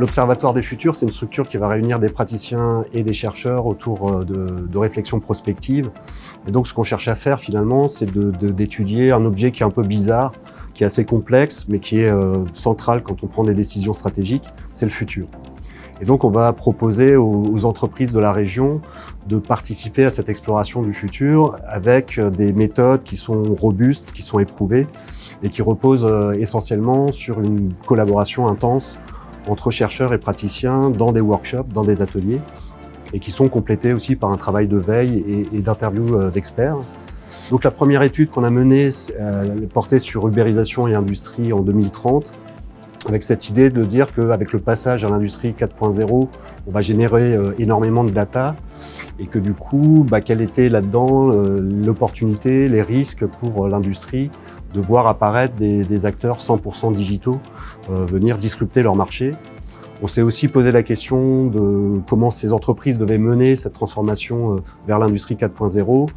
L'Observatoire des futurs, c'est une structure qui va réunir des praticiens et des chercheurs autour de réflexions prospectives. Et donc, ce qu'on cherche à faire, finalement, c'est d'étudier un objet qui est un peu bizarre, qui est assez complexe, mais qui est central quand on prend des décisions stratégiques, c'est le futur. Et donc, on va proposer aux entreprises de la région de participer à cette exploration du futur avec des méthodes qui sont robustes, qui sont éprouvées et qui reposent essentiellement sur une collaboration intense entre chercheurs et praticiens dans des workshops, dans des ateliers, et qui sont complétés aussi par un travail de veille et d'interview d'experts. Donc la première étude qu'on a menée portait sur ubérisation et industrie en 2030, avec cette idée de dire qu'avec le passage à l'industrie 4.0, on va générer énormément de data, et que du coup, quelle était là-dedans l'opportunité, les risques pour l'industrie de voir apparaître des acteurs 100% digitaux venir disrupter leur marché. On s'est aussi posé la question de comment ces entreprises devaient mener cette transformation vers l'industrie 4.0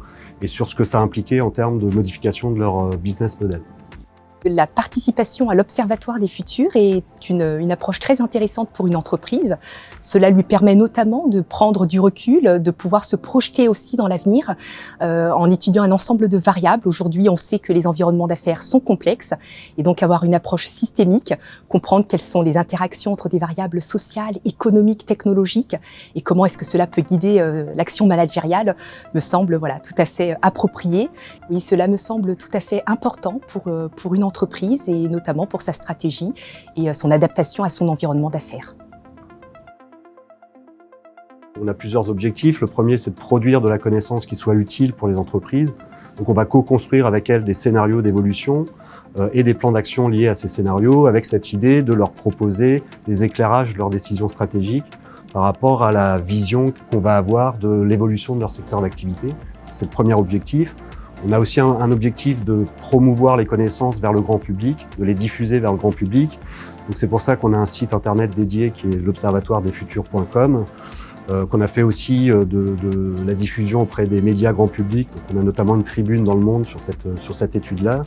et sur ce que ça impliquait en termes de modification de leur business model. La participation à l'Observatoire des futurs est une approche très intéressante pour une entreprise. Cela lui permet notamment de prendre du recul, de pouvoir se projeter aussi dans l'avenir en étudiant un ensemble de variables. Aujourd'hui, on sait que les environnements d'affaires sont complexes et donc avoir une approche systémique, comprendre quelles sont les interactions entre des variables sociales, économiques, technologiques et comment est-ce que cela peut guider l'action managériale me semble tout à fait approprié. Oui, cela me semble tout à fait important pour une entreprise et notamment pour sa stratégie et son adaptation à son environnement d'affaires. On a plusieurs objectifs. Le premier, c'est de produire de la connaissance qui soit utile pour les entreprises. Donc on va co-construire avec elles des scénarios d'évolution et des plans d'action liés à ces scénarios avec cette idée de leur proposer des éclairages de leurs décisions stratégiques par rapport à la vision qu'on va avoir de l'évolution de leur secteur d'activité. C'est le premier objectif. On a aussi un objectif de promouvoir les connaissances vers le grand public, de les diffuser vers le grand public. Donc c'est pour ça qu'on a un site internet dédié qui est l'observatoiredesfuturs.com, qu'on a fait aussi de la diffusion auprès des médias grand public. Donc on a notamment une tribune dans le monde sur cette étude-là,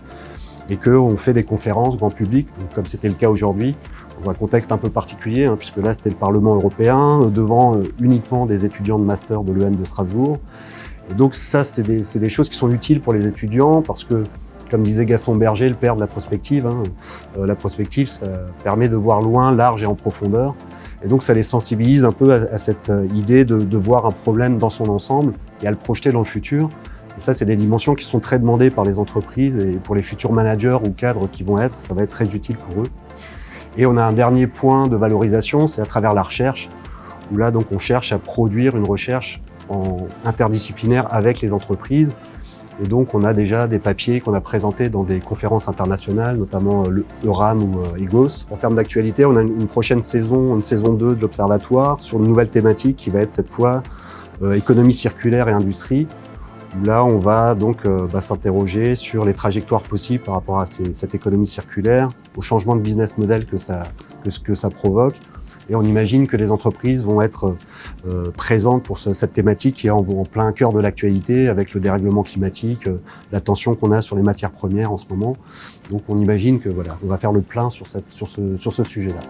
et qu'on fait des conférences grand public, donc comme c'était le cas aujourd'hui, dans un contexte un peu particulier, puisque là c'était le Parlement européen, devant uniquement des étudiants de master de l'EN de Strasbourg. Et donc ça, c'est des choses qui sont utiles pour les étudiants parce que, comme disait Gaston Berger, le père de la prospective, la prospective, ça permet de voir loin, large et en profondeur. Et donc ça les sensibilise un peu à cette idée de voir un problème dans son ensemble et à le projeter dans le futur. Et ça, c'est des dimensions qui sont très demandées par les entreprises et pour les futurs managers ou cadres qui vont être, ça va être très utile pour eux. Et on a un dernier point de valorisation, c'est à travers la recherche, où là, donc, on cherche à produire une recherche interdisciplinaire avec les entreprises. Et donc, on a déjà des papiers qu'on a présentés dans des conférences internationales, notamment le RAM ou EGOS. En termes d'actualité, on a une prochaine saison, une saison 2 de l'Observatoire, sur une nouvelle thématique qui va être cette fois économie circulaire et industrie. Où là, on va donc s'interroger sur les trajectoires possibles par rapport à cette économie circulaire, au changement de business model que ça provoque. Et on imagine que les entreprises vont être présentes pour cette thématique qui est en plein cœur de l'actualité avec le dérèglement climatique, la tension qu'on a sur les matières premières en ce moment. Donc on imagine que on va faire le plein sur ce sujet-là.